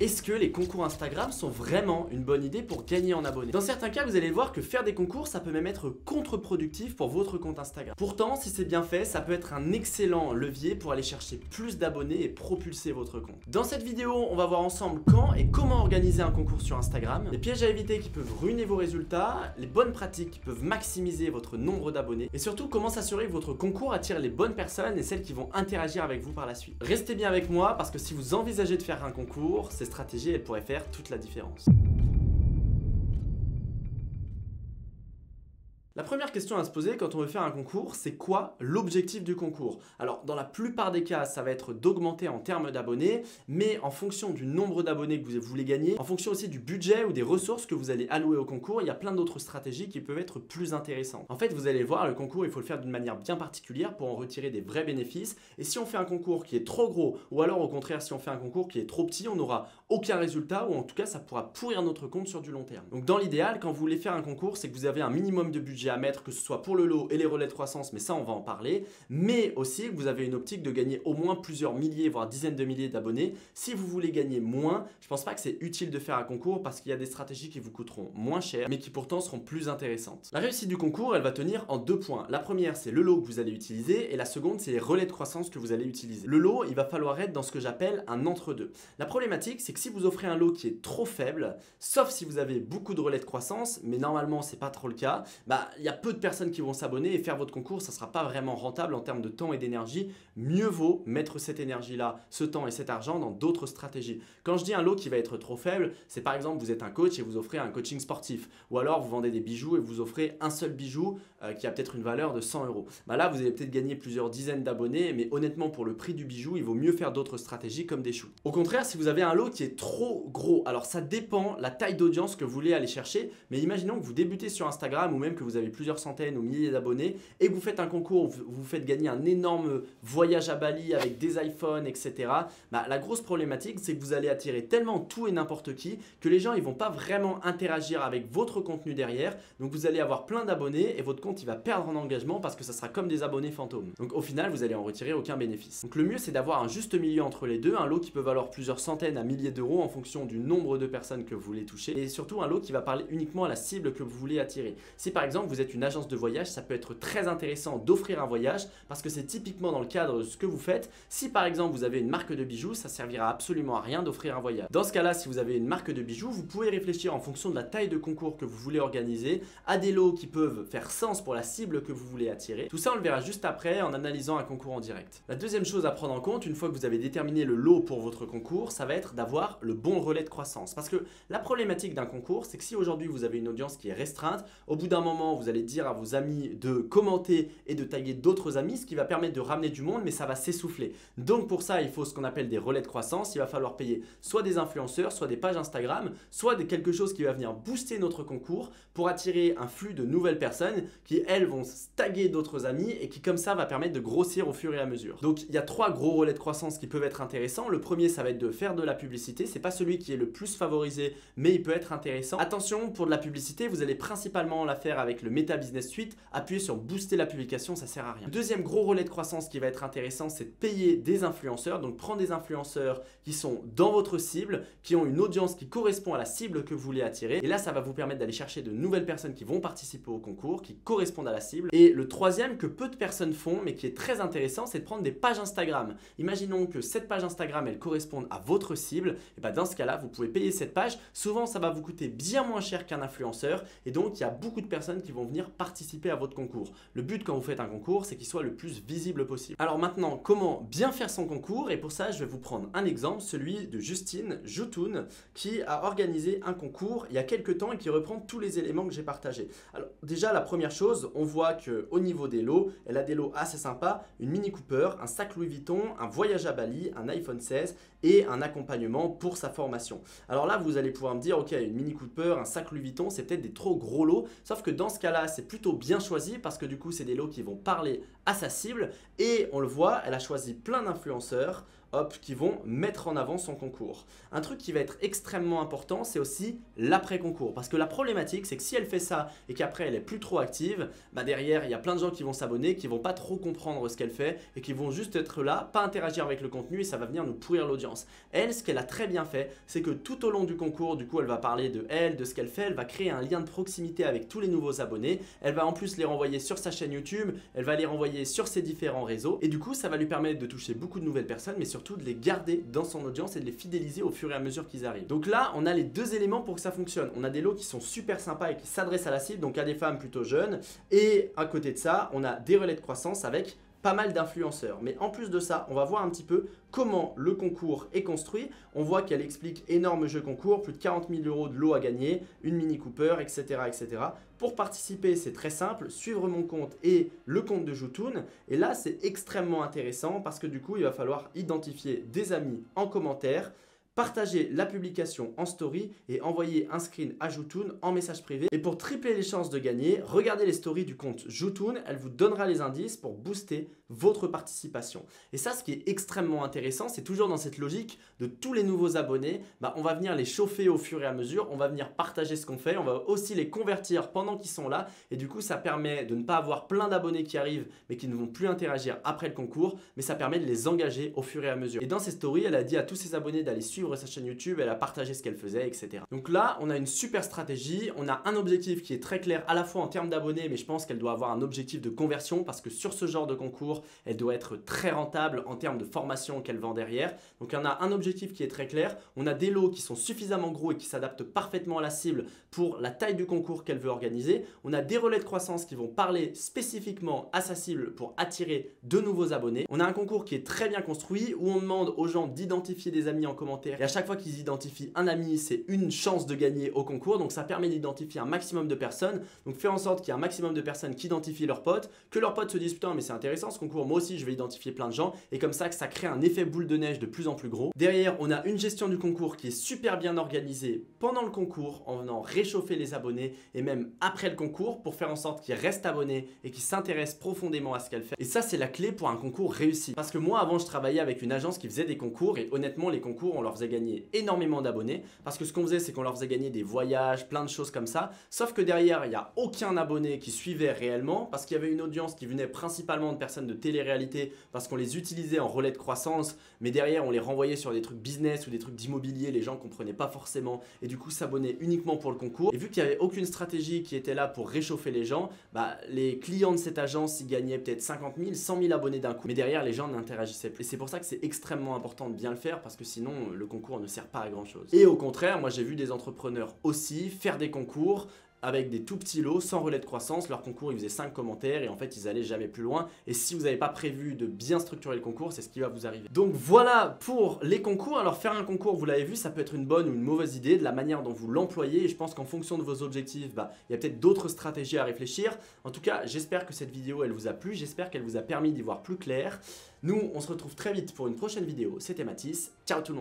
Est-ce que les concours Instagram sont vraiment une bonne idée pour gagner en abonnés? Dans certains cas, vous allez voir que faire des concours, ça peut même être contre-productif pour votre compte Instagram. Pourtant, si c'est bien fait, ça peut être un excellent levier pour aller chercher plus d'abonnés et propulser votre compte. Dans cette vidéo, on va voir ensemble quand et comment organiser un concours sur Instagram, les pièges à éviter qui peuvent ruiner vos résultats, les bonnes pratiques qui peuvent maximiser votre nombre d'abonnés et surtout comment s'assurer que votre concours attire les bonnes personnes et celles qui vont interagir avec vous par la suite. Restez bien avec moi parce que si vous envisagez de faire un concours, ces stratégies, elles pourraient faire toute la différence. La première question à se poser quand on veut faire un concours, c'est quoi l'objectif du concours? Alors, dans la plupart des cas, ça va être d'augmenter en termes d'abonnés, mais en fonction du nombre d'abonnés que vous voulez gagner, en fonction aussi du budget ou des ressources que vous allez allouer au concours, il y a plein d'autres stratégies qui peuvent être plus intéressantes. En fait, vous allez voir, le concours, il faut le faire d'une manière bien particulière pour en retirer des vrais bénéfices. Et si on fait un concours qui est trop gros, ou alors au contraire, si on fait un concours qui est trop petit, on n'aura aucun résultat, ou en tout cas, ça pourra pourrir notre compte sur du long terme. Donc, dans l'idéal, quand vous voulez faire un concours, c'est que vous avez un minimum de budget à mettre, que ce soit pour le lot et les relais de croissance, mais ça on va en parler, mais aussi que vous avez une optique de gagner au moins plusieurs milliers, voire dizaines de milliers d'abonnés. Si vous voulez gagner moins, je pense pas que c'est utile de faire un concours parce qu'il y a des stratégies qui vous coûteront moins cher, mais qui pourtant seront plus intéressantes. La réussite du concours, elle va tenir en deux points. La première, c'est le lot que vous allez utiliser et la seconde, c'est les relais de croissance que vous allez utiliser. Le lot, il va falloir être dans ce que j'appelle un entre-deux. La problématique, c'est que si vous offrez un lot qui est trop faible, sauf si vous avez beaucoup de relais de croissance, mais normalement c'est pas trop le cas, il y a peu de personnes qui vont s'abonner et faire votre concours, ça ne sera pas vraiment rentable en termes de temps et d'énergie. Mieux vaut mettre cette énergie-là, ce temps et cet argent dans d'autres stratégies. Quand je dis un lot qui va être trop faible, c'est par exemple vous êtes un coach et vous offrez un coaching sportif, ou alors vous vendez des bijoux et vous offrez un seul bijou qui a peut-être une valeur de 100 €. Là, vous allez peut-être gagner plusieurs dizaines d'abonnés, mais honnêtement, pour le prix du bijou, il vaut mieux faire d'autres stratégies comme des shoots. Au contraire, si vous avez un lot qui est trop gros, alors ça dépend la taille d'audience que vous voulez aller chercher, mais imaginons que vous débutez sur Instagram ou même que vous avez plusieurs centaines ou milliers d'abonnés et que vous faites un concours, vous faites gagner un énorme voyage à Bali avec des iPhones, etc. La grosse problématique, c'est que vous allez attirer tellement tout et n'importe qui que les gens ils vont pas vraiment interagir avec votre contenu derrière. Donc vous allez avoir plein d'abonnés et votre compte il va perdre en engagement parce que ça sera comme des abonnés fantômes. Donc au final, vous allez en retirer aucun bénéfice. Donc le mieux, c'est d'avoir un juste milieu entre les deux, un lot qui peut valoir plusieurs centaines à milliers d'euros en fonction du nombre de personnes que vous voulez toucher et surtout un lot qui va parler uniquement à la cible que vous voulez attirer. Si par exemple vous êtes une agence de voyage, ça peut être très intéressant d'offrir un voyage parce que c'est typiquement dans le cadre de ce que vous faites. Si par exemple vous avez une marque de bijoux, ça servira absolument à rien d'offrir un voyage. Dans ce cas-là, si vous avez une marque de bijoux, vous pouvez réfléchir en fonction de la taille de concours que vous voulez organiser à des lots qui peuvent faire sens pour la cible que vous voulez attirer. Tout ça, on le verra juste après en analysant un concours en direct. La deuxième chose à prendre en compte, une fois que vous avez déterminé le lot pour votre concours, ça va être d'avoir le bon relais de croissance. Parce que la problématique d'un concours, c'est que si aujourd'hui vous avez une audience qui est restreinte, au bout d'un moment, vous allez dire à vos amis de commenter et de taguer d'autres amis, ce qui va permettre de ramener du monde, mais ça va s'essouffler. Donc pour ça, il faut ce qu'on appelle des relais de croissance. Il va falloir payer soit des influenceurs, soit des pages Instagram, soit quelque chose qui va venir booster notre concours pour attirer un flux de nouvelles personnes qui, elles, vont taguer d'autres amis et qui comme ça va permettre de grossir au fur et à mesure. Donc il y a trois gros relais de croissance qui peuvent être intéressants. Le premier, ça va être de faire de la publicité. C'est pas celui qui est le plus favorisé, mais il peut être intéressant. Attention, pour de la publicité, vous allez principalement la faire avec le Meta Business Suite. Appuyez sur booster la publication, ça sert à rien. Le deuxième gros relais de croissance qui va être intéressant, c'est de payer des influenceurs. Donc prendre des influenceurs qui sont dans votre cible, qui ont une audience qui correspond à la cible que vous voulez attirer. Et là, ça va vous permettre d'aller chercher de nouvelles personnes qui vont participer au concours, qui correspondent à la cible. Et le troisième que peu de personnes font, mais qui est très intéressant, c'est de prendre des pages Instagram. Imaginons que cette page Instagram, elle corresponde à votre cible. Et dans ce cas-là, vous pouvez payer cette page. Souvent, ça va vous coûter bien moins cher qu'un influenceur. Et donc, il y a beaucoup de personnes qui vont venir participer à votre concours. Le but quand vous faites un concours, c'est qu'il soit le plus visible possible. Alors maintenant, comment bien faire son concours? Et pour ça, je vais vous prendre un exemple, celui de Justine Joutoun, qui a organisé un concours il y a quelques temps et qui reprend tous les éléments que j'ai partagés. Alors déjà, la première chose, on voit qu'au niveau des lots, elle a des lots assez sympas, une Mini Cooper, un sac Louis Vuitton, un voyage à Bali, un iPhone 16 et un accompagnement pour sa formation. Alors là, vous allez pouvoir me dire, ok, une Mini Cooper, un sac Louis Vuitton, c'est peut-être des trop gros lots, sauf que dans ce cas-là, c'est plutôt bien choisi parce que du coup, c'est des lots qui vont parler à sa cible et on le voit, elle a choisi plein d'influenceurs hop, qui vont mettre en avant son concours. Un truc qui va être extrêmement important, c'est aussi l'après-concours. Parce que la problématique, c'est que si elle fait ça et qu'après elle est plus trop active, bah derrière, il y a plein de gens qui vont s'abonner, qui vont pas trop comprendre ce qu'elle fait et qui vont juste être là, pas interagir avec le contenu et ça va venir nous pourrir l'audience. Elle, ce qu'elle a très bien fait, c'est que tout au long du concours, du coup, elle va parler de elle, de ce qu'elle fait, elle va créer un lien de proximité avec tous les nouveaux abonnés, elle va en plus les renvoyer sur sa chaîne YouTube, elle va les renvoyer sur ses différents réseaux et du coup, ça va lui permettre de toucher beaucoup de nouvelles personnes, mais surtout de les garder dans son audience et de les fidéliser au fur et à mesure qu'ils arrivent. Donc là, on a les deux éléments pour que ça fonctionne. On a des lots qui sont super sympas et qui s'adressent à la cible, donc à des femmes plutôt jeunes. Et à côté de ça, on a des relais de croissance avec pas mal d'influenceurs. Mais en plus de ça, on va voir un petit peu comment le concours est construit. On voit qu'elle explique énorme jeu concours, plus de 40 000 € de lot à gagner, une Mini Cooper, etc. etc. Pour participer, c'est très simple, suivre mon compte et le compte de Joutoon. Et là, c'est extrêmement intéressant parce que du coup, il va falloir identifier des amis en commentaire, partager la publication en story et envoyer un screen à Joutoon en message privé. Et pour tripler les chances de gagner, regardez les stories du compte Joutoon, elle vous donnera les indices pour booster votre participation. Et ça, ce qui est extrêmement intéressant, c'est toujours dans cette logique de tous les nouveaux abonnés, on va venir les chauffer au fur et à mesure, on va venir partager ce qu'on fait, on va aussi les convertir pendant qu'ils sont là et du coup, ça permet de ne pas avoir plein d'abonnés qui arrivent mais qui ne vont plus interagir après le concours, mais ça permet de les engager au fur et à mesure. Et dans ces stories, elle a dit à tous ses abonnés d'aller suivre sa chaîne YouTube, elle a partagé ce qu'elle faisait, etc. Donc là, on a une super stratégie, on a un objectif qui est très clair à la fois en termes d'abonnés, mais je pense qu'elle doit avoir un objectif de conversion parce que sur ce genre de concours, elle doit être très rentable en termes de formation qu'elle vend derrière. Donc on a un objectif qui est très clair, on a des lots qui sont suffisamment gros et qui s'adaptent parfaitement à la cible pour la taille du concours qu'elle veut organiser. On a des relais de croissance qui vont parler spécifiquement à sa cible pour attirer de nouveaux abonnés. On a un concours qui est très bien construit où on demande aux gens d'identifier des amis en commentaire et à chaque fois qu'ils identifient un ami, c'est une chance de gagner au concours. Donc ça permet d'identifier un maximum de personnes. Donc faire en sorte qu'il y ait un maximum de personnes qui identifient leurs potes, que leurs potes se disent putain mais c'est intéressant ce concours, moi aussi je vais identifier plein de gens et comme ça que ça crée un effet boule de neige de plus en plus gros. Derrière, on a une gestion du concours qui est super bien organisée pendant le concours en venant réchauffer les abonnés et même après le concours pour faire en sorte qu'ils restent abonnés et qu'ils s'intéressent profondément à ce qu'elle fait. Et ça, c'est la clé pour un concours réussi. Parce que moi, avant, je travaillais avec une agence qui faisait des concours et honnêtement, les concours, on leur faisait gagner énormément d'abonnés parce que ce qu'on faisait, c'est qu'on leur faisait gagner des voyages, plein de choses comme ça. Sauf que derrière, il n'y a aucun abonné qui suivait réellement parce qu'il y avait une audience qui venait principalement de personnes de télé-réalité parce qu'on les utilisait en relais de croissance, mais derrière, on les renvoyait sur des trucs business ou des trucs d'immobilier, les gens ne comprenaient pas forcément et du coup s'abonnaient uniquement pour le concours. Et vu qu'il n'y avait aucune stratégie qui était là pour réchauffer les gens, les clients de cette agence, ils gagnaient peut-être 50 000, 100 000 abonnés d'un coup. Mais derrière, les gens n'interagissaient plus. Et c'est pour ça que c'est extrêmement important de bien le faire parce que sinon, le concours ne sert pas à grand chose. Et au contraire, moi j'ai vu des entrepreneurs aussi faire des concours avec des tout petits lots, sans relais de croissance. Leur concours, ils faisaient 5 commentaires et en fait, ils allaient jamais plus loin. Et si vous n'avez pas prévu de bien structurer le concours, c'est ce qui va vous arriver. Donc voilà pour les concours. Alors faire un concours, vous l'avez vu, ça peut être une bonne ou une mauvaise idée de la manière dont vous l'employez. Et je pense qu'en fonction de vos objectifs, il y a peut-être d'autres stratégies à réfléchir. En tout cas, j'espère que cette vidéo, elle vous a plu. J'espère qu'elle vous a permis d'y voir plus clair. Nous, on se retrouve très vite pour une prochaine vidéo. C'était Mathis. Ciao tout le monde.